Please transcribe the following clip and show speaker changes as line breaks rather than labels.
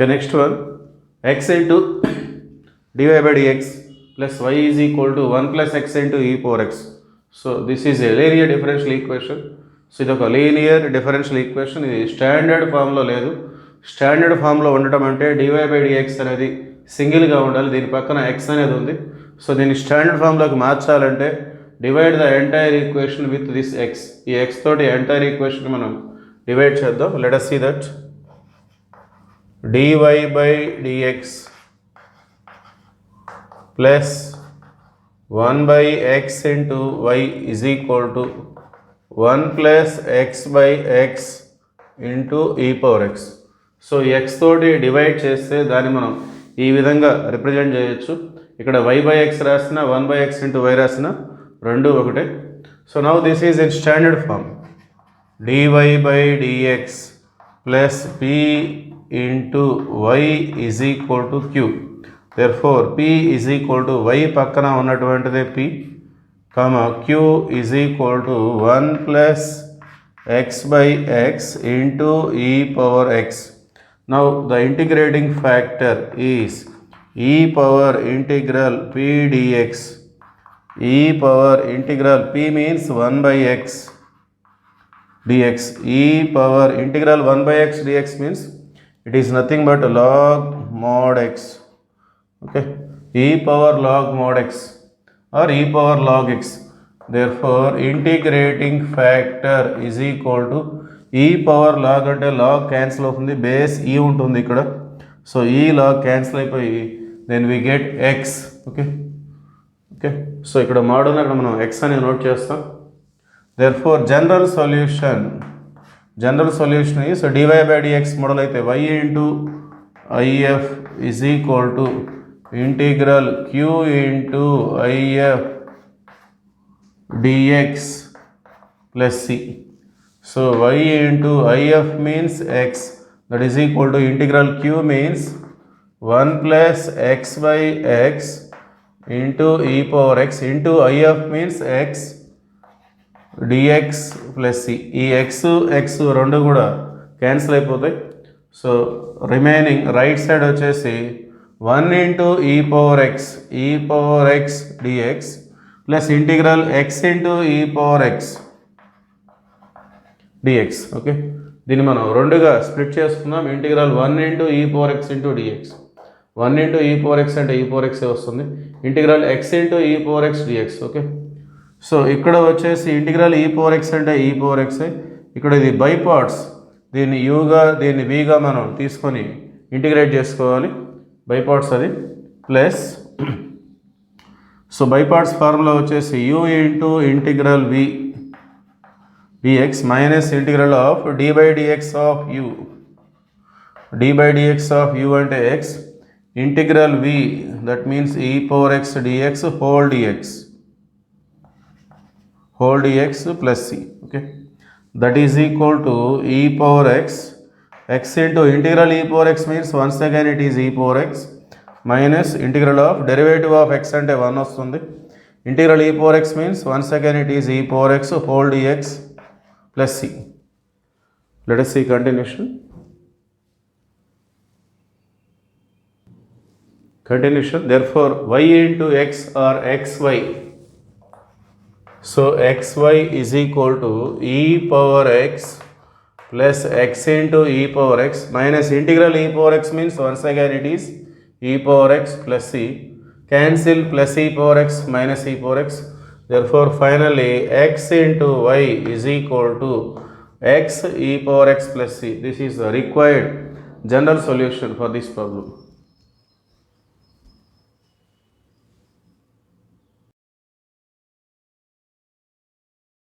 Okay, next one, x into dy by dx plus y is equal to 1 plus x into e power x. So this is a linear differential equation. So ఇది ఒక linear differential equation. ఇది standard ఫామ్లో లేదు. Standard ఫామ్లో ఉండటం అంటే DY by dx అనేది సింగిల్గా ఉండాలి, దీని పక్కన ఎక్స్ అనేది ఉంది. సో దీన్ని స్టాండర్డ్ ఫామ్లోకి మార్చాలంటే divide the entire equation with this X. ఈ ఎక్స్ తోటి ఎంటైర్ ఈక్వేషన్ మనం డివైడ్ చేద్దాం. Let us see that dy by dx plus 1 by x into y is equal to 1 plus x by x into e power x. So x తోటి divide చేస్తే దాన్ని మనం ఈ విధంగా రిప్రజెంట్ చేయొచ్చు. ఇక్కడ y by x రాసిన 1 by x into y రాసిన రెండు ఒకటే. So now this is in standard form. dy by dx plus p into y is equal to q. Therefore p is equal to y పక్కన ఉన్నటువంటిదే p, q is equal to 1 plus x by x into e power x. Now the integrating factor is e power integral p dx. E power integral p means 1 by x dx. E power integral 1 by x dx means it is nothing but log mod x. Okay, e power log mod x or e power log x. Therefore integrating factor is equal to e power log అంటే log cancel అవుతుంది, base e ఉంటుంది ఇక్కడ. So ఈ log cancel అయిపోయి then we get x. Okay okay so ఇక్కడ model అక్కడ మనం x అనేది నోట్ చేస్తాం. Therefore general solution is dy by dx model అయితే y into if is equal to integral q into if dx plus c. So y into if means x, that is equal to integral q means 1 plus x by x into e power x into if means x dx plus c. ఈ x రెండు కూడా cancel అయిపోతాయి. So remaining right side వచ్చేసి 1 into e power x dx plus integral x into e power x dx. Okay, దీన్ని మనం రెండుగా split చేసుకుందాం. Integral 1 into e power x into dx. 1 into e power x అంటే e power x వస్తుంది. Integral x into e power x dx. Okay, so ఇక్కడ వచ్చేసి integral e power x అంటే e power x. ఇక్కడ ఇది by parts, దీన్ని యూగా దీన్ని విగా మనం తీసుకొని ఇంటిగ్రేట్ చేసుకోవాలి. బై పార్ట్స్ అది plus. So by parts formula వచ్చేసి u into integral v dx minus integral of d by dx of u. d by dx of u అంటే x, integral v that means e power x dx whole dx plus c. Okay, that is equal to e power x into integral e power x means once again it is e power x minus integral of derivative of x అంటే 1 వస్తుంది. Integral e power x means once again it is e power x whole dx plus c. Let us see continuation. Therefore y into x or xy. So xy is equal to e power x plus x into e power x minus integral e power x means once again it is e power x plus c. Cancel plus e power x minus e power x. Therefore finally x into y is equal to x e power x plus c. This is the required general solution for this problem.